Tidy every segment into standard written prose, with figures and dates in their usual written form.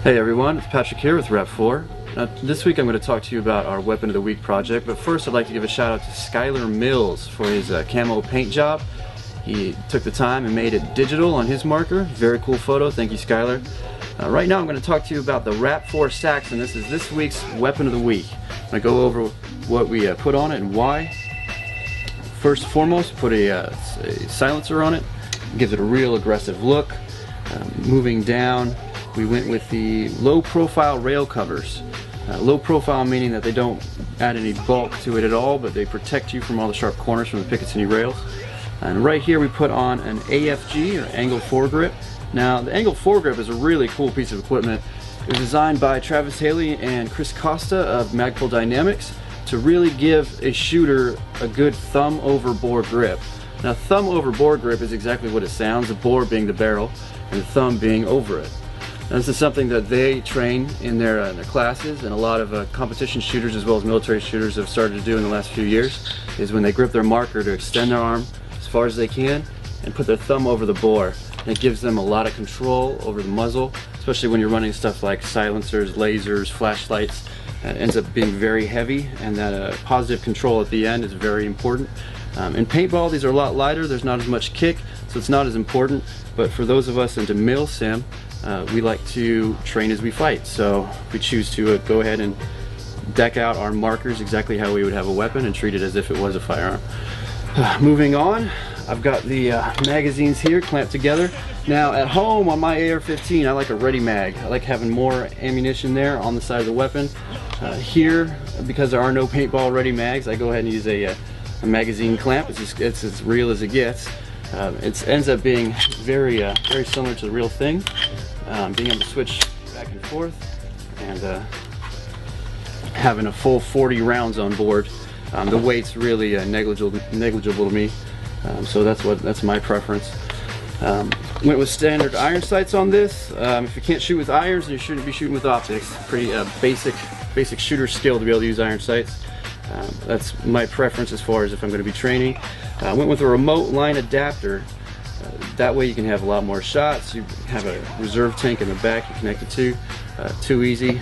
Hey everyone, it's Patrick here with Rap4. Now, this week I'm going to talk to you about our Weapon of the Week project, but first I'd like to give a shout out to Skylar Mills for his camo paint job. He took the time and made it digital on his marker. Very cool photo, thank you Skylar. Right now I'm going to talk to you about the Rap4 Sax, and this is this week's Weapon of the Week. I'm going to go over what we put on it and why. First and foremost, put a silencer on it. Gives it a real aggressive look. Moving down, we went with the low profile rail covers. Low profile meaning that they don't add any bulk to it at all, but they protect you from all the sharp corners from the Picatinny rails. And right here we put on an AFG, or angle foregrip. Now the angle foregrip is a really cool piece of equipment. It was designed by Travis Haley and Chris Costa of Magpul Dynamics to really give a shooter a good thumb over bore grip. Now thumb over bore grip is exactly what it sounds, the bore being the barrel and the thumb being over it. Now, this is something that they train in their classes, and a lot of competition shooters as well as military shooters have started to do in the last few years, is when they grip their marker to extend their arm as far as they can and put their thumb over the bore. And it gives them a lot of control over the muzzle, especially when you're running stuff like silencers, lasers, flashlights. It ends up being very heavy, and that positive control at the end is very important. In paintball, these are a lot lighter, there's not as much kick, so it's not as important, but for those of us into mil sim, we like to train as we fight, so we choose to go ahead and deck out our markers exactly how we would have a weapon and treat it as if it was a firearm. Moving on, I've got the magazines here clamped together. Now at home on my AR-15 I like a ready mag. I like having more ammunition there on the side of the weapon. Here, because there are no paintball ready mags, I go ahead and use a magazine clamp. It's as real as it gets. It ends up being very similar to the real thing. Being able to switch back and forth and having a full 40 rounds on board. The weight's really negligible to me, so that's my preference. Went with standard iron sights on this. If you can't shoot with irons, then you shouldn't be shooting with optics. Pretty basic shooter skill to be able to use iron sights. That's my preference as far as if I'm going to be training. Went with a remote line adapter. That way you can have a lot more shots. You have a reserve tank in the back you connect it to. Too easy.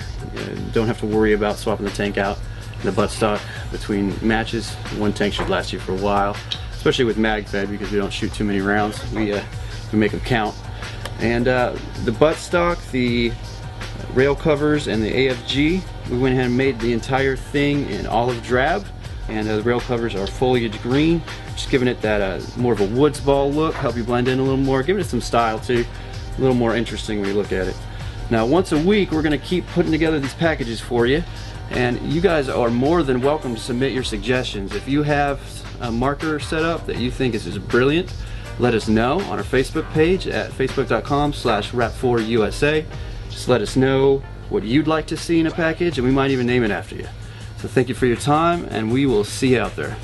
Don't have to worry about swapping the tank out in the buttstock between matches. One tank should last you for a while, especially with mag fed, because we don't shoot too many rounds. We make them count. And the buttstock, the rail covers, and the AFG, we went ahead and made the entire thing in olive drab, and the rail covers are foliage green, just giving it that more of a woods ball look, help you blend in a little more, giving it some style too, a little more interesting when you look at it. Now once a week we're going to keep putting together these packages for you, and you guys are more than welcome to submit your suggestions. If you have a marker set up that you think is just brilliant, let us know on our Facebook page at facebook.com/rap4usa. Just let us know what you'd like to see in a package, and we might even name it after you. So thank you for your time, and we will see you out there.